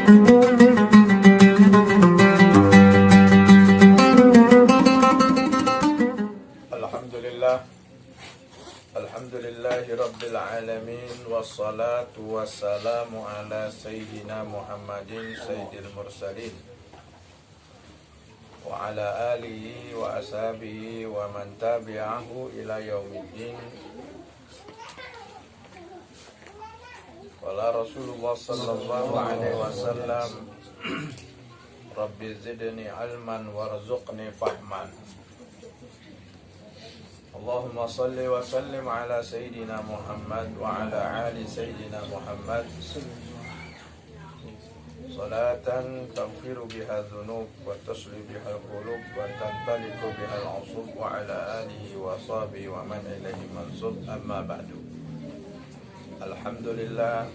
Alhamdulillah, alhamdulillahi rabbil alamin, wassalatu wassalamu ala sayyidina Muhammadin sayyidil mursalin wa ala alihi wa ashabihi wa man tabi'ahu ila yaumiddin. Qala Rasulullah sallallahu alaihi wasallam, Rabbi zidni ilman warzuqni fahman. Allahumma salli wa sallim ala Sayyidina Muhammad wa ala ali Sayyidina Muhammad salatan taghfiru biha dhunub wa tasli biha al-qulub wa tantaliku biha al-usub wa ala alihi wa sahbihi wa man ilaihi mansub, amma ba'du. Alhamdulillah,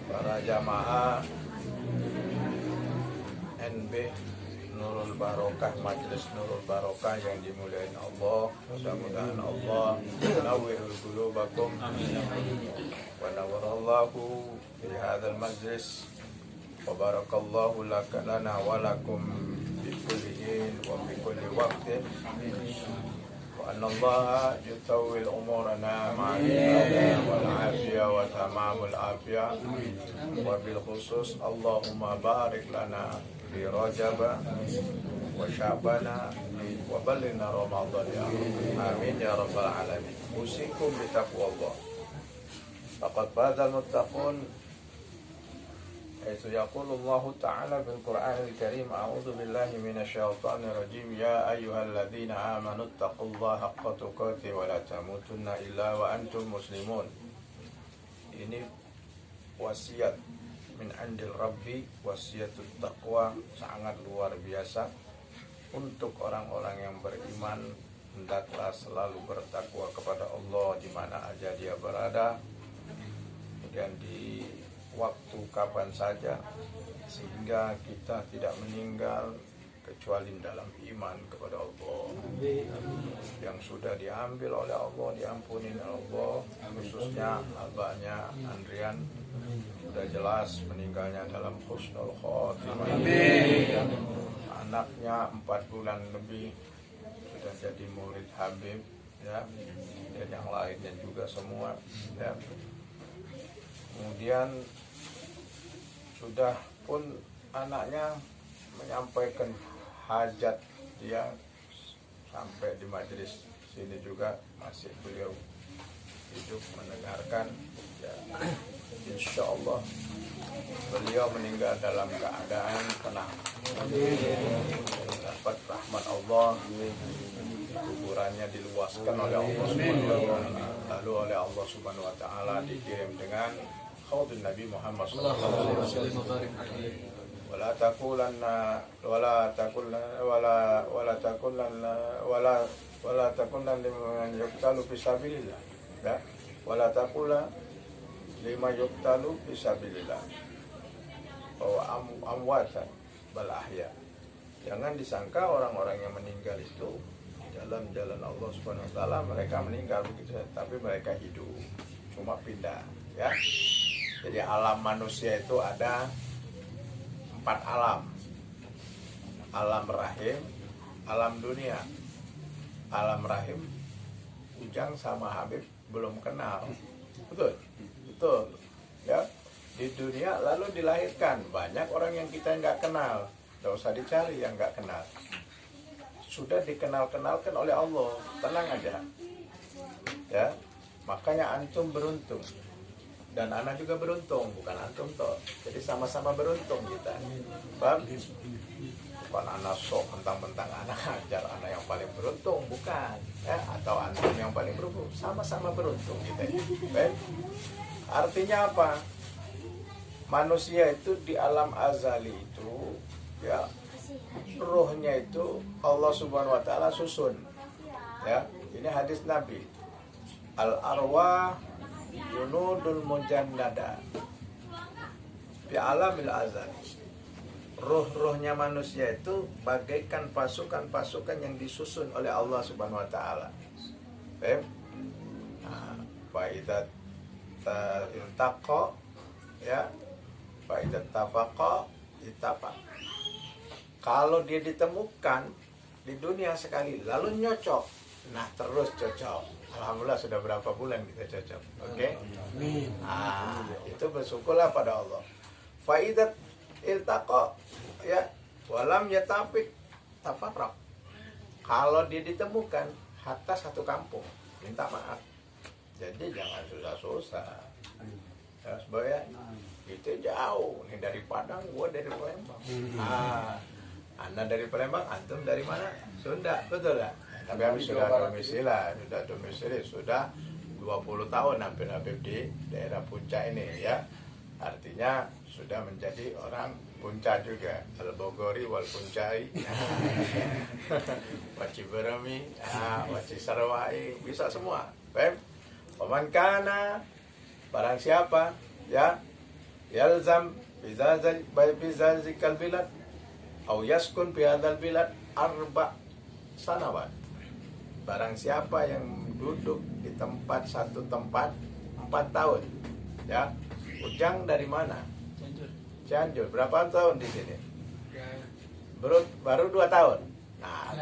para jamaah NB Nurul Barokah, Majelis Nurul Barokah yang dimuliakan Allah, mudah-mudahan Allah nawwirul qulubakum wa nawwarallahu fi hadzal majlis wa barakallahu lana wa lakum fi kulli hin wa fi kulli waqtin wa anna Allah yutawwil umurana ma'al wal afiyah wa tamamul afiyah wa bil khusus Allahumma barik lana fi Rajab wa Sya'bana wa ballighna Ramadan ya amin ya rabbal alamin. Usikum bi taqwallah faqad fazal muttaqun. Aitu yaqulullahu ta'ala bil Qur'anil Karim, a'udzu billahi minasyaitonir rajim, ya ayyuhalladzina amanu taqullaha haqqa tuqatih wa la tamutunna illa wa antum muslimun. Ini wasiat min andil rabbi, wasiatut taqwa, sangat luar biasa untuk orang-orang yang beriman. Hendaklah selalu bertakwa kepada Allah di mana aja dia berada, kemudian di waktu kapan saja, sehingga kita tidak meninggal kecuali dalam iman kepada Allah. Yang sudah diambil oleh Allah, diampuni oleh Allah, khususnya abahnya Andrian sudah jelas meninggalnya dalam husnul khotimah. Anaknya 4 bulan lebih sudah jadi murid Habib, ya, dan yang lainnya juga semua, ya. Kemudian sudah pun anaknya menyampaikan hajat dia sampai di majelis sini juga masih beliau hidup mendengarkan, ya. Insya Allah beliau meninggal dalam keadaan tenang, dapat rahmat Allah, kuburannya diluaskan oleh Allah Subhanahu wa Ta'ala, lalu oleh Allah Subhanahu wa Ta'ala dikirim dengan khaudun Nabi Muhammad sallallahu alaihi wasallam. Wala taqulanna liman yuqtalu fi sabilillah, ya. Wala taqula lima yuqtalu fi sabilillah wa amwatan bal ahya. Jangan disangka orang-orang yang meninggal itu dalam jalan Allah Subhanahu wa Ta'ala mereka meninggal begitu, tapi mereka hidup, cuma pindah, ya. Jadi alam manusia itu ada 4 alam. Alam rahim, alam dunia. Alam rahim Ujang sama Habib belum kenal. Betul? Betul. Ya. Di dunia lalu dilahirkan banyak orang yang kita nggak kenal. Nggak usah dicari yang nggak kenal. Sudah dikenal-kenalkan oleh Allah. Tenang aja. Ya. Makanya antum beruntung. Dan anak juga beruntung, bukan antum toh. Jadi sama-sama beruntung kita. Paham? Bukan anak sok mentang-mentang anak ajar anak yang paling beruntung, bukan. Ya, atau antum yang paling beruntung, sama-sama beruntung kita. Baik. Artinya apa? Manusia itu di alam azali itu, ya, rohnya itu Allah Subhanahu wa Ta'ala susun. Ya, ini hadis Nabi. Al-arwah junudul mujannada fi alamil azal. Roh-rohnya manusia itu bagaikan pasukan-pasukan yang disusun oleh Allah Subhanahu wa Ta'ala. Baik. Fa idza iltaqa, ya, Fa idza tafaqa ittafaq. Kalau dia ditemukan di dunia sekali lalu nyocok, nah terus cocok. Alhamdulillah sudah berapa bulan kita cocok. Oke? Itu bersyukurlah pada Allah. Fa idza iltaqa ya walam yatafiq tafarraq. Kalau dia ditemukan hatta satu kampung, minta maaf. Jadi jangan susah-susah. Ya, sebaya itu jauh. Nih dari Padang, gua dari Palembang. Anda dari Palembang, antum dari mana? Sunda, betul lah. Tapi habis sudah domisili, sudah 20 tahun hampir di daerah Puncak ini ya. Artinya sudah menjadi orang Puncak juga. Al-Bogori wal Puncai. Waci Beremi, Waci Sarawai, bisa semua. Baik. Paman kana barang siapa ya yalzam bizazikal bilad au yaskun fi hadzal bilad arba sanawat. Barang siapa yang duduk di satu tempat 4 tahun ya. Ujang dari mana? Cianjur. Berapa tahun di sini? Baru 2 tahun. Nah,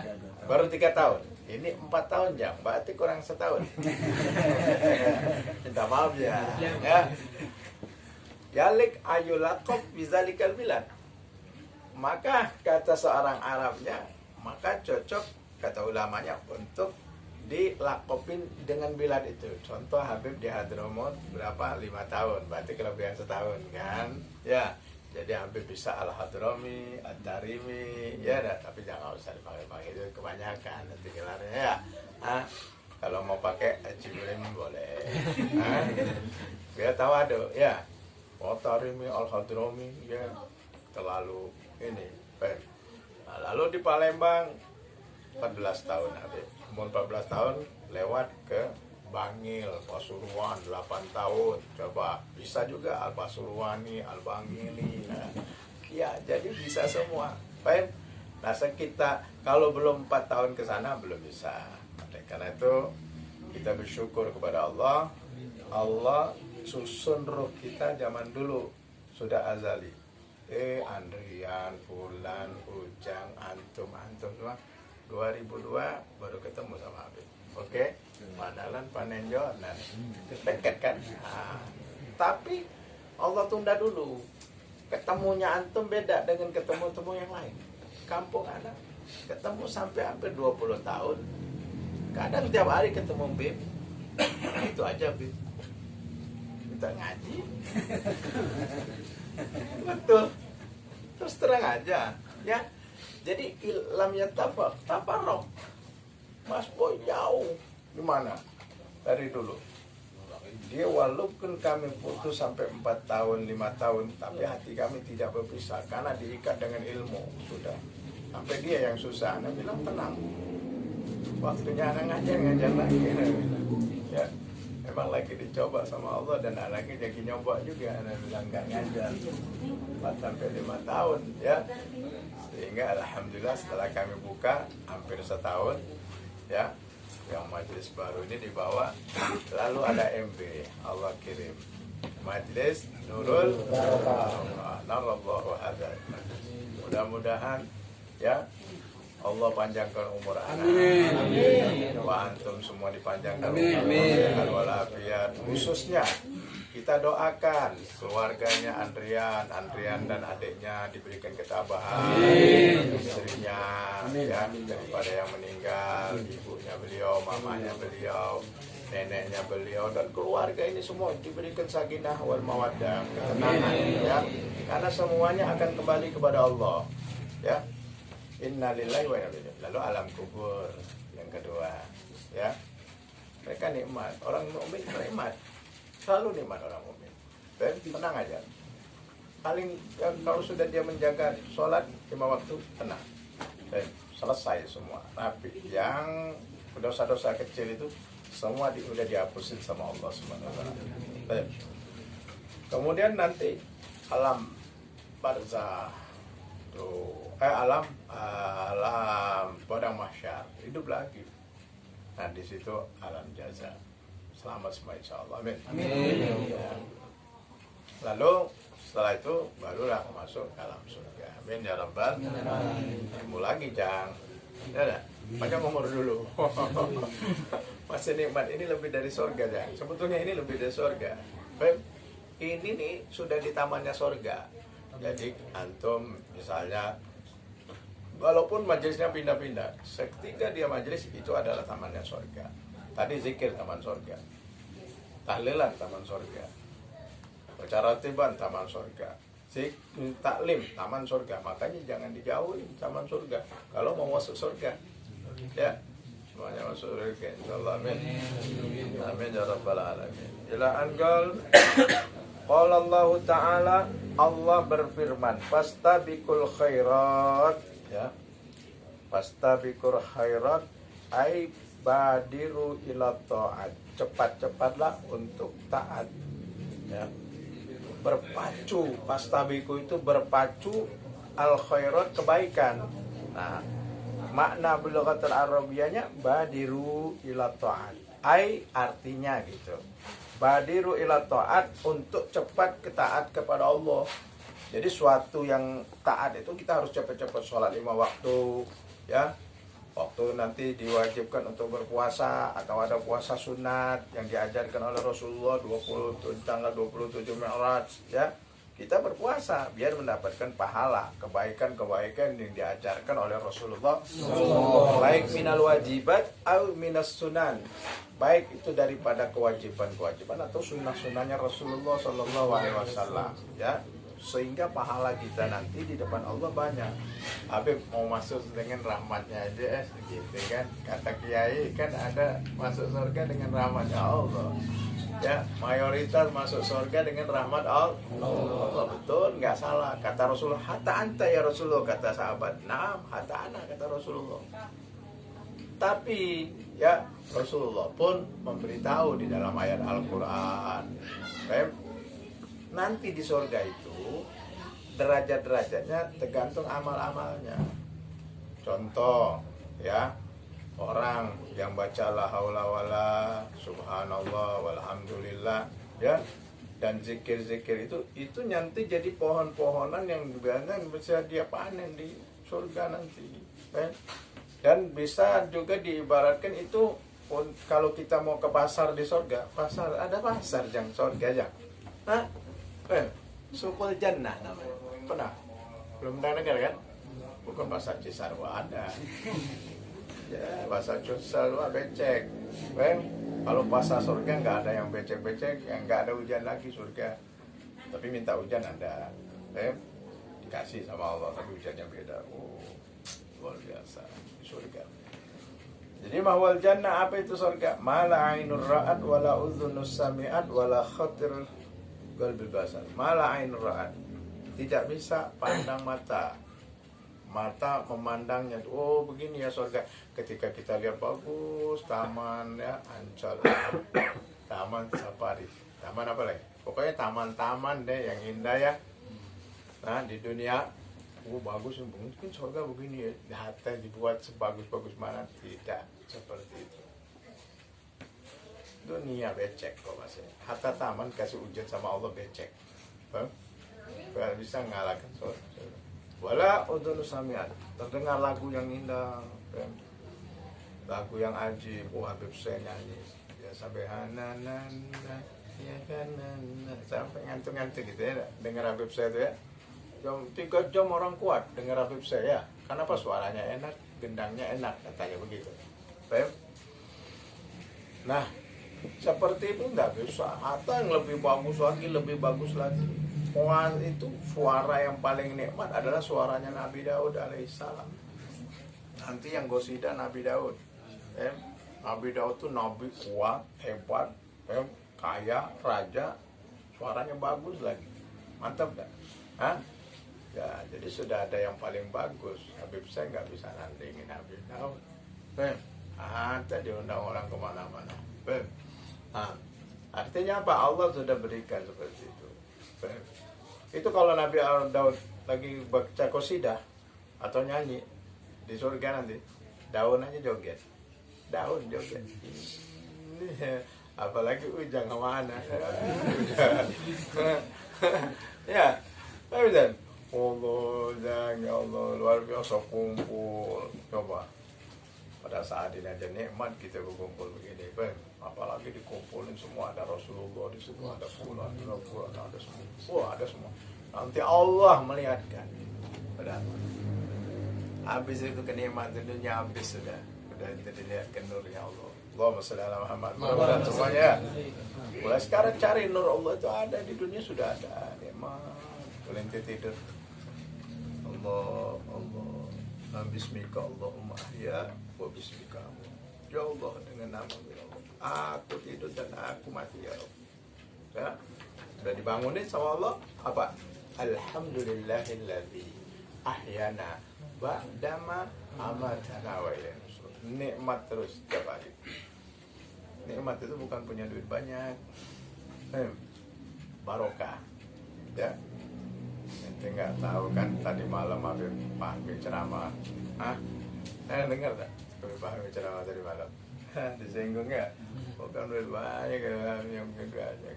baru 3 tahun. Ini 4 tahun Jang, berarti kurang setahun. Minta maaf ya. Yalik ayulaqab bizalikal bilad. Maka kata seorang Arabnya, maka cocok kata ulamanya untuk dilakopin dengan bilad itu. Contoh Habib di Hadramaut berapa? 5 tahun, berarti kelebihan setahun kan? Ya, jadi Habib bisa Al-Hadrami, Ad-Darimi, ya tapi jangan usah dipakai-pakai itu kebanyakan nanti gelarnya ya. Kalau mau pakai Jibril boleh. Biar tahu ada ya. Ad-Darimi, Al-Hadrami, ya terlalu ini. Nah, lalu di Palembang 14 tahun Habib. Umur 14 tahun lewat ke Bangil, Pasuruan 8 tahun. Coba bisa juga Al-Pasurwani, Al-Bangili. Nah, ya, jadi bisa semua. Baik. Nah, kita kalau belum 4 tahun ke sana belum bisa. Karena itu kita bersyukur kepada Allah. Allah susun ruh kita zaman dulu sudah azali. Andrian, Fulan, Ujang, antum semua 2002 baru ketemu sama Habib. Oke? Padalan Panenjo, nah dekat kan? Tapi Allah tunda dulu. Ketemunya antum beda dengan ketemu-temu yang lain. Kampung anak ketemu sampai hampir 20 tahun. Kadang tiap hari ketemu Bib. Itu aja Bib. Kita ngaji. Betul. Terus terang aja, ya. Jadi lam tafarraq. Mas Boy jauh di mana? Dari dulu. Dia walaupun kami putus sampai 4 tahun, 5 tahun, tapi hati kami tidak berpisah karena diikat dengan ilmu sudah. Sampai dia yang susah, Anda bilang tenang. Waktunya anak ngajar lagi. Ya, memang lagi dicoba sama Allah dan lagi jadi nyoba juga. Anda bilang nggak ngajar 4 sampai 5 tahun, ya. Sehingga alhamdulillah setelah kami buka hampir setahun, ya, yang majelis baru ini dibawa, lalu ada MB Allah kirim Majelis Nurul Narallahu Hadad. Mudah-mudahan ya Allah panjangkan umur anak. Amin. Wa antum semua dipanjangkan umur walafiat. Khususnya kita doakan keluarganya Andrian dan adiknya diberikan ketabahan, istrinya ya daripada yang meninggal, ibunya beliau, mamanya beliau, neneknya beliau dan keluarga ini semua diberikan sakinah wal mawaddah, ketenangan ya. Karena semuanya akan kembali kepada Allah. Ya. Innalillahi wa inna ilaihi raji'un. Lalu alam kubur yang kedua, ya. Mereka nikmat, orang mukmin nikmat. Selalu nikmat orang mukmin. Dan tenang aja. Paling ya, kalau sudah dia menjaga sholat 5 waktu, tenang. Dan selesai semua. Tapi yang dosa-dosa kecil itu semua sudah dihapusin sama Allah Subhanahu wa taala. Kemudian nanti alam barzah alam padang mahsyar hidup lagi. Nah di situ alam jaza. Selamat semua insyaallah. Amin. Ya. Lalu Setelah itu barulah masuk dalam surga. Amin ya rabbal alamin. Ilmu lagi Jang. Ya enggak? Panjang umur dulu. Masih nikmat, ini lebih dari surga Jang. Sebetulnya ini lebih dari surga. Baik, ini nih sudah di tamannya surga. Jadi antum misalnya walaupun majelisnya pindah-pindah, ketika dia majelis itu adalah tamannya surga. Tadi zikir taman surga, tahlilan taman surga, baca ratiban taman surga, taklim taman surga. Makanya jangan dijauhin taman surga kalau mau masuk surga. Ya, semuanya masuk surga insyaallah. Amin. Amin ya rabbal alamin. Ila anqal qala Allah Ta'ala, Allah berfirman, fastabiqul khairat, ya. Fastabiqul khairat ai badiru ila ta'at. Cepat-cepatlah untuk taat. Ya. Berpacu, fastabiqu itu berpacu al khairat kebaikan. Nah, makna bilaghatul arabiyanya badiru ila ta'at. Ai artinya gitu. Badiru ila ta'at, untuk cepat ketaat kepada Allah. Jadi suatu yang taat itu kita harus cepat-cepat sholat 5 waktu, ya. Waktu nanti diwajibkan untuk berpuasa atau ada puasa sunat yang diajarkan oleh Rasulullah tanggal 27 Mi'raj, ya. Kita berpuasa biar mendapatkan pahala kebaikan-kebaikan yang diajarkan oleh Rasulullah. Baik minal wajibat atau minas sunan, baik itu daripada kewajiban-kewajiban atau sunnah-sunnahnya Rasulullah Sallallahu Alaihi Wasallam, ya. Sehingga pahala kita nanti di depan Allah banyak. Habib mau masuk dengan rahmatnya aja, gitu kan. Kata Kiai kan ada masuk surga dengan rahmatnya Allah. Ya, mayoritas masuk surga dengan rahmat Allah. Betul, nggak salah. Kata Rasulullah, hatta anta ya Rasulullah, kata sahabat. Naam, hatta ana, kata Rasulullah. Tapi ya Rasulullah pun memberitahu di dalam ayat Al-Quran, nanti di surga itu derajat-derajatnya tergantung amal-amalnya. Contoh, ya, orang yang baca la haula wala subhanallah walhamdulillah, ya, dan zikir-zikir itu nanti jadi pohon-pohonan yang biasanya bisa dia panen di surga nanti, kan? Dan bisa juga diibaratkan itu kalau kita mau ke pasar di surga, ada pasar yang surga ya. Hah? Sukul Jannah namanya. Pernah? Belum pernah dengar kan? Bukan pasar Cisarua ada. Ya, pasar Cisarua becek. Kalau pasar surga nggak ada yang becek-becek, yang nggak ada hujan lagi surga. Tapi minta hujan ada. Dikasih sama Allah, tapi hujannya beda. Oh, luar biasa surga. Jadi mahwal jannah, apa itu surga? Mala ainur ra'at wala udhunus sami'at wala khatir qalbil basar. Mala ainur ra'at, tidak bisa pandang mata memandangnya. Oh begini ya surga. Ketika kita lihat bagus taman, ya, Ancol, taman safari, taman apa lagi, pokoknya taman-taman deh yang indah, ya. Nah di dunia bagus, mungkin surga begini ya, hatta dibuat sebagus-bagus mana. Tidak seperti itu. Dunia becek kok masih. Hatta taman kasih ujian sama Allah becek. Gak bisa ngalahkan surga. Wala udhunu sami'at, terdengar lagu yang indah, lagu yang ajib. Habib saya nyanyi ya sampai hananana, ya kanana, sampai ngantuk-ngantuk gitu ya. Dengar Habib saya itu ya, 3 jam orang kuat dengar Habib saya. Kenapa? Suaranya enak, gendangnya enak, katanya begitu. Nah, seperti itu nggak bisa. Atau yang lebih bagus lagi. Itu suara yang paling nikmat adalah suaranya Nabi Daud alaihissalam. Nanti yang gosida Nabi Daud. Nabi Daud tuh nabi kuat, hebat, kaya, raja, suaranya bagus lagi. Mantap dah. Hah? Ya, jadi sudah ada yang paling bagus. Habib saya nggak bisa nandingin Nabi Daud. Ada diundang orang kemana-mana. Nah, artinya apa? Allah sudah berikan seperti itu. Itu kalau Nabi Daud lagi baca qasidah atau nyanyi di surga nanti, daun aja joget, daun joget. Apalagi ujang sama anak. Ya, tapi dan Allah, ya Allah, luar biasa kumpul. Coba pada saat ini aja nikmat kita berkumpul begini, kan? Apalagi dikumpulin semua, ada Rasulullah di situ, ada fulan, ada semua. Wah, ada semua. Nanti Allah melihatkan. Padahal habis itu kenikmatan dunia habis sudah itu dilihatkan nurnya Allah. Allahumma sholli ala Muhammad. Mudah-mudahan semuanya. Mulai sekarang cari nur Allah itu ada di dunia, sudah ada nikmat. Kalian tidur. Allah, Bismika Allahumma ahya wa bismika. Ya Allah, dengan nama ya Allah, aku tidur dan aku mati ya Allah. Ya, sudah dibangunin sama Allah apa? Alhamdulillahilladzi ahyana ba'dama amatana wa ilayhi nusyur. Nikmat terus setiap hari. Nikmat itu bukan punya duit banyak, barokah. Ya, ente nggak tahu kan tadi malam Habib Fahmi ceramah, dengar tak? Habib Fahmi ceramah tadi malam, disinggung nggak? Bukan duit banyak yang banyak.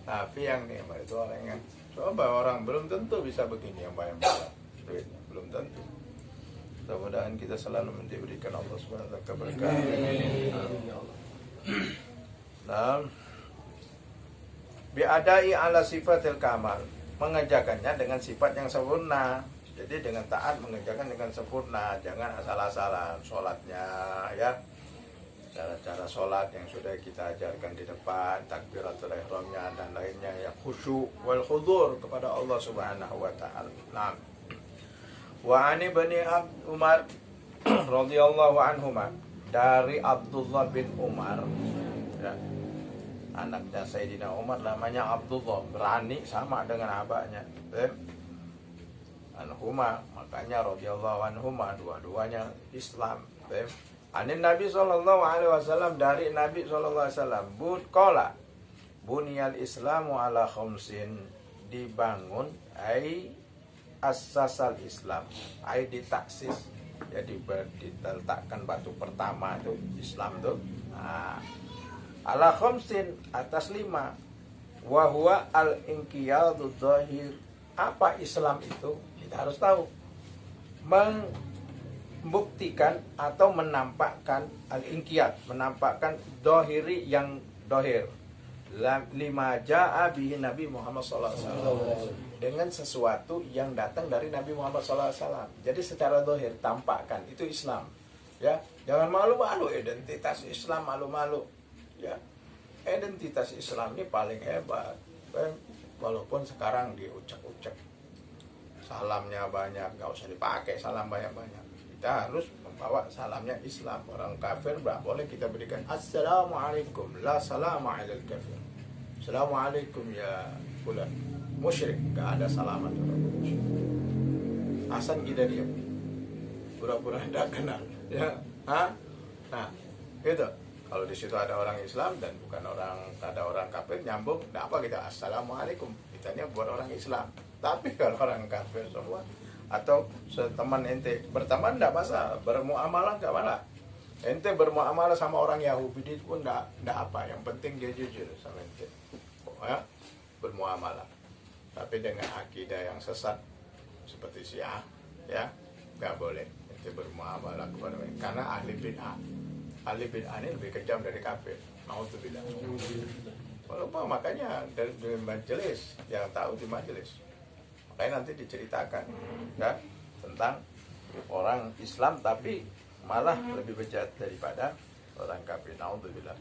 Tapi yang nikmat itu orang yang coba, orang belum tentu bisa begini yang banyak duitnya, belum tentu. Mudah-mudahan kita selalu diberikan Allah SWT keberkahan. Nah, biadai ala sifatil kamal, mengerjakannya dengan sifat yang sempurna. Jadi dengan taat mengerjakan dengan sempurna, jangan asal-asalan sholatnya, ya. Cara-cara sholat yang sudah kita ajarkan di depan, takbiratul ihramnya dan lainnya, yang khusyuk wal khudur kepada Allah Subhanahu wa taala. Nah, wa ani bani Umar radhiyallahu anhuma, dari Abdullah bin Umar, ya, anaknya Sayyidina Umar namanya Abdullah, berani sama dengan abahnya, anhuma, makanya radhiyallahu anhuma, dua-duanya Islam. Anin Nabi sallallahu alaihi wasallam, dari Nabi sallallahu alaihi wasallam, qala buniyal islamu ala khamsin, dibangun ai asasal Islam, ai ditaksis, jadi diletakkan batu pertama itu Islam tuh. Nah, ala khamsin, atas 5, wa huwa al inqiyadu dhahir. Apa Islam itu? Kita harus tahu. Membuktikan atau menampakkan al-inqiyad, menampakkan dohiri yang dohir, lima ja'a bihi Nabi Muhammad SAW, dengan sesuatu yang datang dari Nabi Muhammad SAW. Jadi secara dohir, tampakkan, itu Islam, ya. Jangan malu-malu, identitas Islam malu-malu, ya. Identitas Islam ini paling hebat, walaupun sekarang diucap-ucap, salamnya banyak, gak usah dipakai salam banyak-banyak. Kita harus membawa salamnya Islam. Orang kafir nggak boleh kita berikan assalamualaikum, la salama alal kafir. Assalamualaikum ya fulan, musyrik, nggak ada salaman orang musyrik. Hasan kita diam, pura-pura tidak kenal, ya. Nah, gitu. Kalau di situ ada orang Islam dan bukan ada orang kafir, nyambung, nggak apa kita assalamualaikum, kitanya buat orang Islam. Tapi kalau orang kafir semua, atau teman ente berteman tidak masalah, bermuamalah tidak masalah. Ente bermuamalah sama orang Yahudi pun tidak apa, yang penting dia jujur sama ente, ya, bermuamalah. Tapi dengan akidah yang sesat seperti Syiah, ya, nggak boleh ente bermuamalah kepada mereka, karena ahli bid'ah. Ahli bid'ah ini lebih kejam dari kafir. Naudzubillah. Walaupun makanya di majelis, yang tahu di majelis, makanya nanti diceritakan, ya, tentang orang Islam tapi malah lebih bejat daripada orang kafir. Naudzubillah.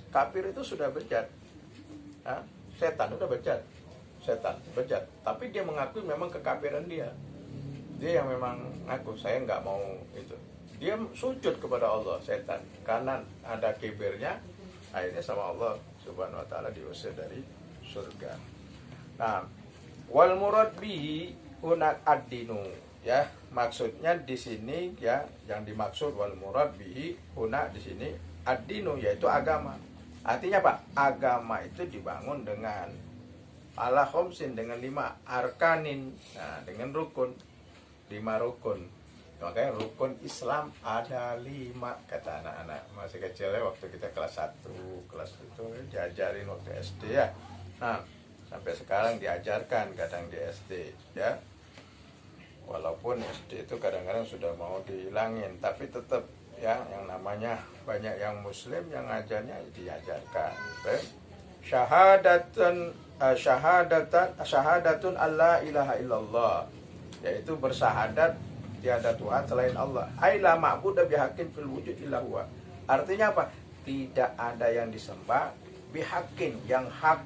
Kafir itu sudah bejat, ya, setan sudah bejat, setan bejat. Tapi dia mengakui memang kekafiran dia. Dia yang memang ngaku, saya nggak mau itu. Dia sujud kepada Allah, setan, karena ada kibirnya, akhirnya sama Allah Subhanahu wa taala diusir dari surga. Nah, wal murad bihi hunat ad-dinu, ya, maksudnya di sini, ya, yang dimaksud wal murad bihi hunat di sini ad-dinu, yaitu agama. Artinya apa? Agama itu dibangun dengan ala khamsin, dengan 5 arkanin, nah, dengan rukun, 5 rukun. Makanya rukun Islam ada 5, kata anak-anak masih kecil ya, waktu kita kelas 1, kelas itu diajarin waktu SD, ya. Nah, Sampai sekarang diajarkan kadang di SD, ya. Walaupun SD itu kadang-kadang sudah mau dihilangin, tapi tetap ya yang namanya banyak yang muslim yang ajarnya diajarkan. Syahadatun alla ilaha illallah, yaitu bersahadat tiada Tuhan selain Allah. Aila ma'budu bihaqqin fil wujud illa huwa. Artinya apa? Tidak ada yang disembah bihaqqin, yang hak,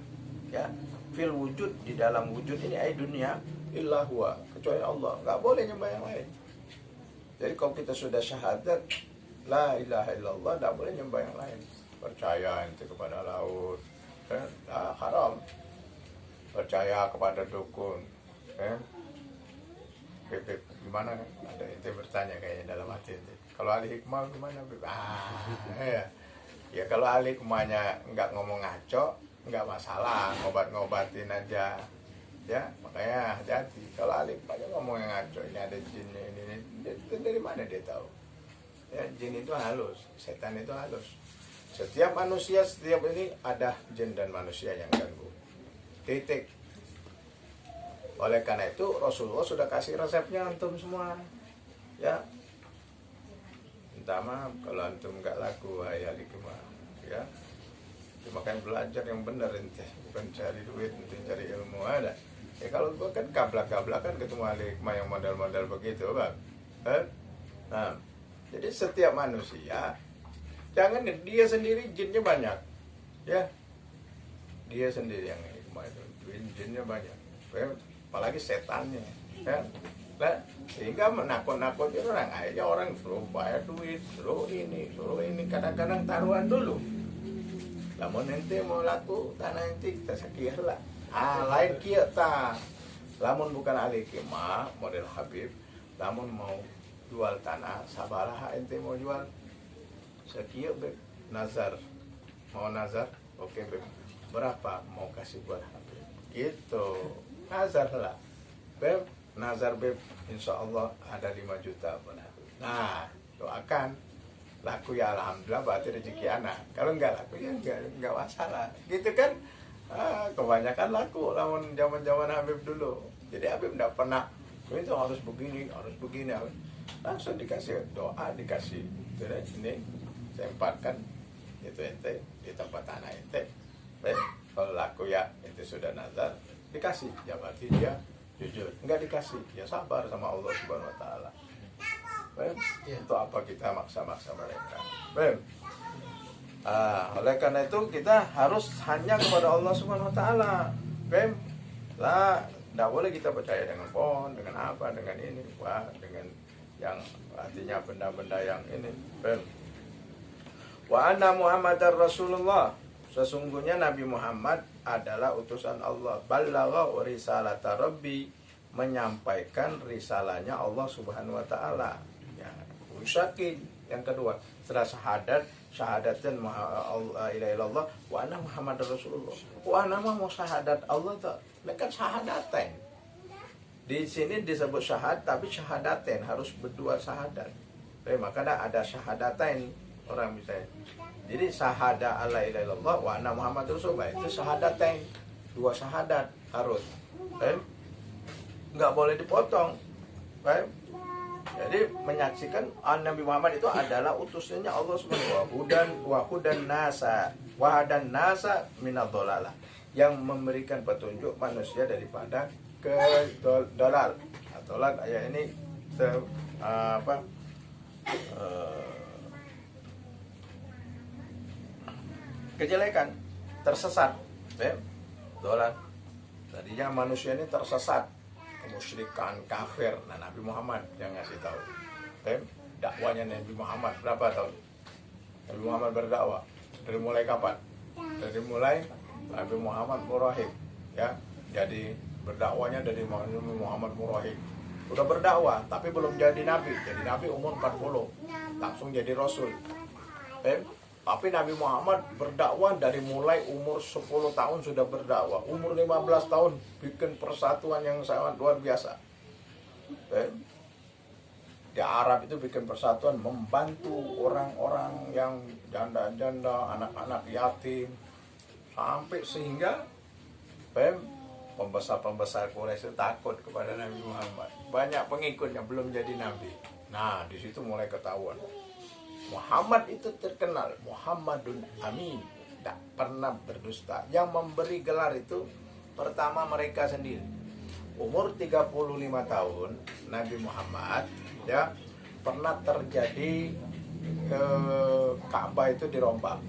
ya, fil wujud, di dalam wujud ini dunia, illa huwa, kecuali Allah. Nggak boleh nyembah yang lain. Jadi kalau kita sudah syahadat la ilaha illallah, nggak boleh nyembah yang lain. Percaya itu kepada laut, haram. Percaya kepada dukun, Beb, gimana? Ada ente bertanya kayaknya dalam hati ente. Kalau ahli hikmah gimana, Beb? Ya. Ya kalau ahli hikmahnya nggak ngomong ngaco, nggak masalah, ngobat-ngobatin aja. Ya, makanya hati-hati. Kalau ahli hikmahnya ngomong yang ngaco, ini ada jin, ini. Dari mana dia tahu? Ya, jin itu halus, setan itu halus. Setiap manusia, setiap ini ada jin dan manusia yang ganggu. Titik. Oleh karena itu Rasulullah sudah kasih resepnya antum semua, ya. Minta maaf kalau antum nggak laku, ahli hikmah, ya. Cuma kan belajar yang benar ente, bukan cari duit, ente cari ilmu ada. Ya kalau gua kan gablak-gablakan ketemu ahli hikmah yang model-model begitu, Bang. Nah, jadi setiap manusia, jangan dia sendiri jinnya banyak, ya. Dia sendiri yang hikmah itu, jinnya banyak, apalagi setannya, ya. Nah, sehingga menakut-nakuti orang. Akhirnya orang suruh bayar duit, suruh ini, kadang-kadang taruhan dulu. Namun nanti mau laku tanah nanti kita sakir lah. Lain kita. Namun bukan ahli hikmah model Habib. Namun mau jual tanah, sabarah ente mau jual. Sekian Beb, nazar. Mau nazar? Oke Beb. Berapa mau kasih buat Habib? Gitu. Nazar lah. Beb, nazar Beb, insya Allah ada 5 juta buat Habib. Nah, doakan. Laku ya alhamdulillah, berarti rezeki anak. Kalau enggak laku ya enggak masalah. Gitu kan? Kebanyakan laku lawan zaman-zaman Habib dulu. Jadi Habib enggak pernah itu harus begini. Langsung dikasih doa, dikasih. Jadi ini saya empatkan itu ente di tempat tanah ente. Baik, kalau laku ya itu sudah nazar, dikasih. Ya berarti dia jujur. Enggak dikasih, ya sabar sama Allah Subhanahu wa taala. Baik, untuk apa kita maksa-maksa mereka? Baik. Oleh karena itu kita harus hanya kepada Allah Subhanahu wa taala. Baik. Lah, tidak boleh kita percaya dengan pohon, dengan apa, dengan ini, wah, dengan yang artinya benda-benda yang ini. Baik. Wa anna Muhammadar Rasulullah, sesungguhnya Nabi Muhammad adalah utusan Allah. Ballagha risalata Rabbi, menyampaikan risalahnya Allah Subhanahu wa taala. Ya, usyakin. Yang kedua, setelah syahadatin la ilaha illallah wa anna Muhammadar Rasulullah. Wa anna mau syahadat Allah tak? Mereka syahadatain. Di sini disebut syahad, tapi syahadatain harus berdua syahadat. Maka ada syahadatain orang misalnya. Jadi syahada alla ilaha illallah wa anna Muhammadar Rasulullah itu syahadatain, 2 syahadat harus. Nggak boleh dipotong. Jadi menyaksikan Nabi Muhammad itu adalah utusannya Allah Subhanahu wa hudan nasa minadh-dhalalah, yang memberikan petunjuk manusia daripada kedolal. Dolal ayat ini kejelekan, tersesat. Dolal. Tadinya manusia ini tersesat, kemusyrikan, kafir. Nah, Nabi Muhammad yang ngasih tahu. Dakwanya Nabi Muhammad berapa tahun? Nabi Muhammad berdakwah dari mulai kapan? Dari mulai Nabi Muhammad Murahib, ya. Jadi berdakwanya dari Muhammad Murahib. Udah berdakwah tapi belum jadi nabi. Jadi nabi umur 40, langsung jadi rasul. Tapi Nabi Muhammad berdakwah dari mulai umur 10 tahun sudah berdakwah. Umur 15 tahun bikin persatuan yang sangat luar biasa. Di Arab itu bikin persatuan, membantu orang-orang yang janda-janda, anak-anak yatim. Sampai sehingga pembesar-pembesar Quraisy itu takut kepada Nabi Muhammad. Banyak pengikutnya belum jadi nabi. Nah, di situ mulai ketahuan. Muhammad itu terkenal Muhammadun Amin, tidak pernah berdusta. Yang memberi gelar itu pertama mereka sendiri. Umur 35 tahun Nabi Muhammad ya pernah terjadi Ka'bah itu dirombak.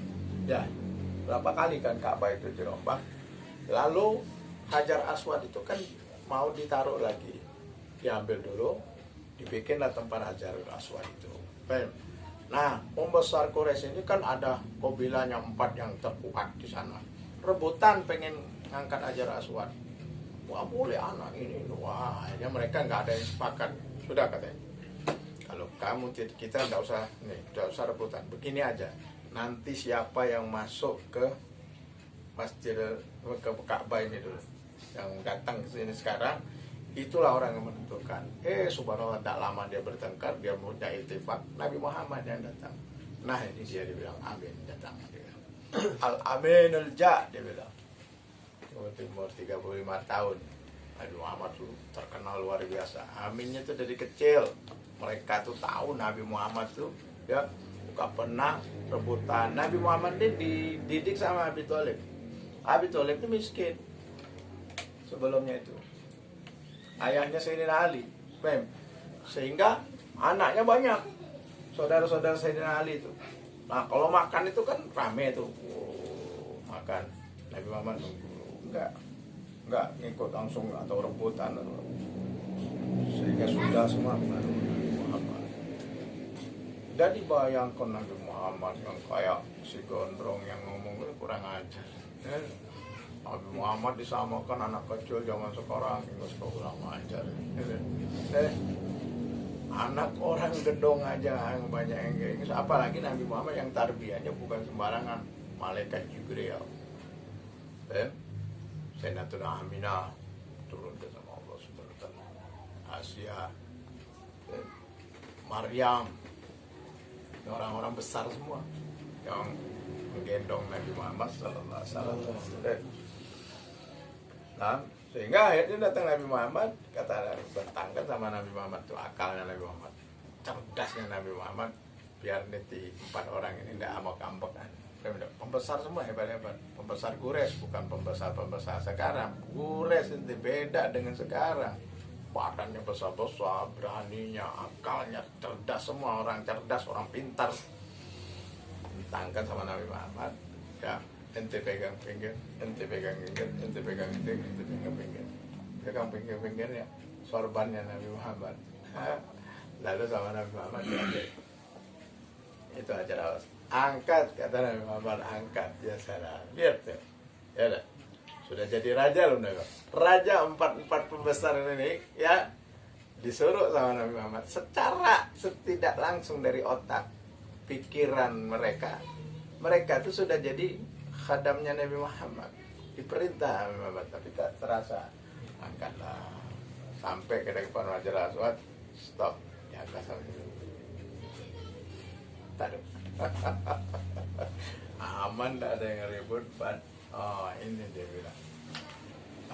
Ya, berapa kali kan Ka'bah itu dirombak. Lalu Hajar Aswad itu kan mau ditaruh lagi. Diambil dulu, dibikinlah tempat Hajar Aswad itu. Nah, pembesar Quraisy ini kan ada kabilahnya 4 yang terkuat di sana. Rebutan pengen ngangkat Hajar Aswad. Wah, boleh anak ini. Wah, akhirnya mereka nggak ada yang sepakat. Sudah katanya. Kalau kamu kita nggak usah rebutan. Begini aja. Nanti siapa yang masuk ke Masjid ke Ka'bah ini dulu, yang datang ke sini sekarang, itulah orang yang menentukan. Subhanallah, tak lama dia bertengkar, dia punya iltifat. Nabi Muhammad yang datang. Nah, ini dia bilang amin, datang dia. Al-amin al-ja, dia bilang. Umur 35 tahun. Nabi Muhammad tuh terkenal luar biasa. Aminnya tuh dari kecil. Mereka tuh tahu Nabi Muhammad tuh ya bukan pernah rebutan. Nabi Muhammad ini dididik sama Abi Thalib. Abi Thalib itu miskin sebelumnya itu. Ayahnya Sayyidina Ali, sehingga anaknya banyak. Saudara-saudara Sayyidina Ali itu. Nah, kalau makan itu kan rame tuh. Makan. Nabi Muhammad enggak ngikut langsung atau rebutan sehingga sudah semua Nabi Muhammad. Dan dibayangkan Nabi Muhammad yang kayak si gondrong yang ngomong kurang ajar. Nabi Muhammad disamakan anak kecil zaman sekarang, itu kurang ajar. Anak orang gedong aja yang banyak yang kayak gitu. Apalagi Nabi Muhammad yang tarbiyahnya bukan sembarangan, malaikat Jibril. Sayyidatuna Aminah turun ke sama Allah Subhanahu wa taala. Asia, Maryam, orang-orang besar semua yang menggendong Nabi Muhammad sallallahu alaihi wasallam. Nah, sehingga akhirnya datang Nabi Muhammad, kata bertangga sama Nabi Muhammad tuh akalnya Nabi Muhammad, cerdasnya Nabi Muhammad, biar nanti 4 orang ini tidak ambek-ambekan. Pembesar semua hebat-hebat, pembesar Quraisy, bukan pembesar sekarang. Quraisy itu beda dengan sekarang. Badannya besar-besar, beraninya, akalnya, cerdas, semua orang cerdas, orang pintar. Ditangkan sama Nabi Muhammad, ya, ente pegang pinggir, ente pegang pinggir, ente pegang pinggir, ente pegang pinggir. Pegang pinggir-pinggirnya, sorbannya Nabi Muhammad. Lalu sama Nabi Muhammad diambil. Itu aja awas. Angkat, kata Nabi Muhammad, angkat. Ya salah, lihat ya. Ya dah. Sudah jadi raja loh Nabi. Raja 4 pembesar ini ya disuruh sama Nabi Muhammad secara tidak langsung dari otak pikiran mereka itu sudah jadi khadamnya Nabi Muhammad, diperintah Nabi Muhammad, tapi tak terasa. Angkatlah sampai ke depan Hajar Aswad, stop, diangkat sama itu. Taruh. Aman, tak ada yang ribut, Pak. Oh, ini dia bilang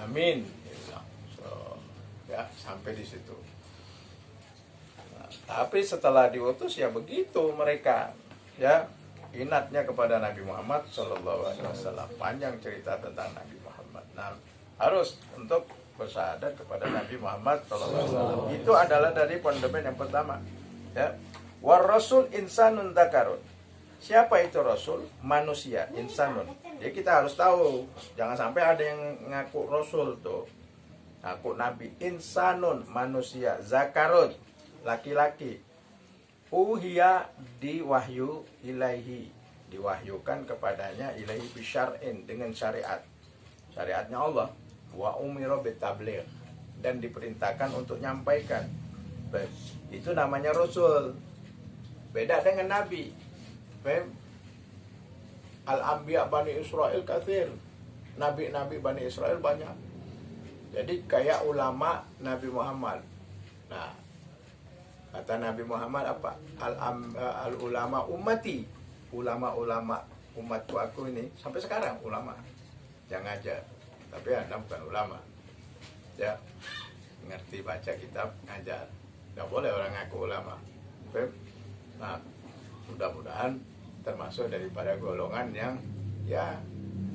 amin, dia bilang. So, ya sampai di situ. Nah, tapi setelah diutus ya begitu mereka, ya inatnya kepada Nabi Muhammad Sallallahu Alaihi Wasallam. Panjang cerita tentang Nabi Muhammad. Nah, harus untuk bersyahadat kepada Nabi Muhammad Sallallahu Alaihi Wasallam. Itu adalah dari fondamen yang pertama. Ya, war Rasul insanun dzakarun. Siapa itu Rasul? Manusia, insanun. Jadi kita harus tahu, jangan sampai ada yang ngaku Rasul tuh, ngaku Nabi. Insanun, manusia. Zakarun, laki-laki. Uhiya, diwahyu ilaihi, diwahyukan kepadanya ilaihi bisyar'in, dengan syariat, syariatnya Allah. Wa umiro bitabligh, dan diperintahkan untuk nyampaikan. Itu namanya Rasul. Beda dengan Nabi. Al-Anbiya Bani Israel kathir, nabi-nabi Bani Israel banyak. Jadi kayak ulama Nabi Muhammad. Nah, kata Nabi Muhammad apa? Al-ulama ummati, ulama-ulama umatku aku ini sampai sekarang ulama yang ngajar. Tapi Anda bukan ulama, ya, ngerti baca kitab, ngajar. Nggak boleh orang ngaku ulama. Nah, mudah-mudahan termasuk daripada golongan yang ya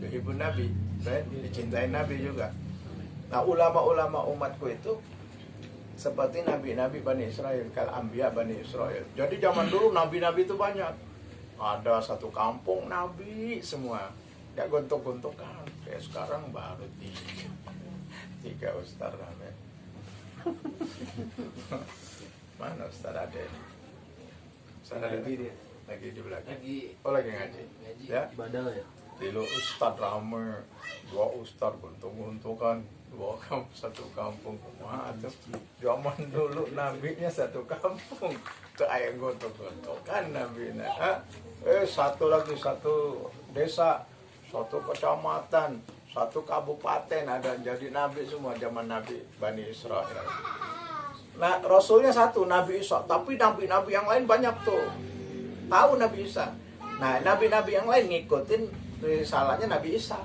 yuhibbun Nabi, dicintai Nabi juga. Nah, ulama-ulama umatku itu seperti nabi-nabi Bani Israel, kal anbiya Bani Israel. Jadi zaman dulu nabi-nabi itu banyak. Ada satu kampung nabi semua. Gak gontok-gontokan. Kayak sekarang baru tiga ustaz rame. Mana ustaz ada ini? Ustaz ada lagi di belakang. Lagi ngaji. Ya. Ibadah ya. Dulu ustaz rame, 2 ustaz gontok-gontokan, 2 satu kampung. Wah, itu zaman dulu nabinya satu kampung. Itu ayam gontok-gontokan nabinya. Satu lagi, satu desa, satu kecamatan, satu kabupaten ada jadi nabi semua zaman Nabi Bani Israel. Nah, rasulnya satu, Nabi Isa, tapi nabi-nabi yang lain banyak tuh. Tahu Nabi Isa. Nah, nabi-nabi yang lain ngikutin risalahnya Nabi Isa.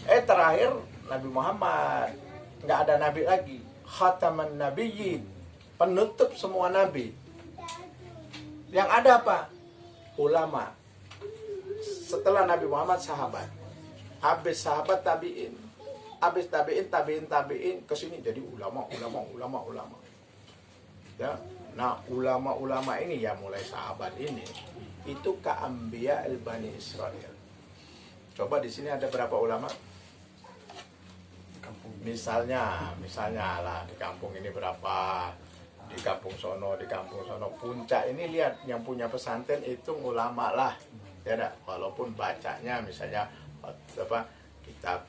Terakhir Nabi Muhammad. Nggak ada nabi lagi. Khataman Nabiyyin, penutup semua nabi. Yang ada apa? Ulama. Setelah Nabi Muhammad sahabat. Habis sahabat tabi'in. Habis tabi'in ke sini jadi ulama. Ya. Nah, ulama-ulama ini ya mulai sahabat ini itu ka'ambiya al-Bani Israel. Coba di sini ada berapa ulama? Misalnya lah di kampung ini berapa, di kampung sono, puncak ini lihat yang punya pesantren itu ulama lah, ya dah. Walaupun bacanya misalnya apa kitab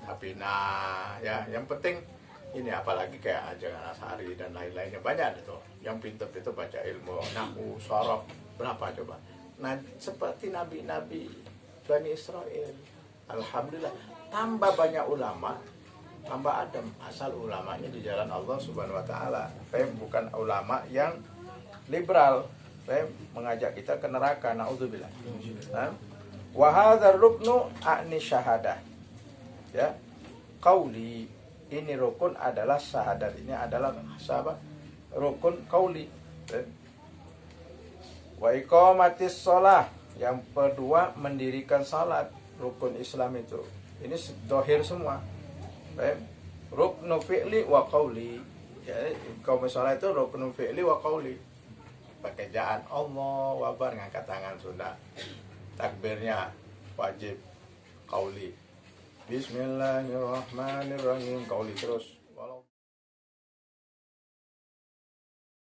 Tabina, ya yang penting ini apalagi kayak Ajangan Asari dan lain-lainnya banyak itu. Yang pintar-pintar baca ilmu nahwu, sharaf berapa coba. Nah seperti nabi-nabi Bani Israel, alhamdulillah tambah banyak ulama, tambah adem asal ulamanya di jalan Allah Subhanahu Wa Taala. Bukan ulama yang liberal, mengajak kita ke neraka. Naudzubillah. Wa hadzal ruknu a'ni syahadah. Ya, qauli ini rukun adalah syahadat, ini adalah sahabat rukun qauli. Wa iqamatis shalah, yang kedua mendirikan salat, rukun Islam itu. Ini dohir semua. Ruknu fi'li wa qauli. Ya, iqamatis shalah itu ruknu fi'li wa qauli. Pekerjaan Allah wabar, ngangkat tangan sudah. Takbirnya wajib qauli. Bismillahirrahmanirrahim, qauli terus.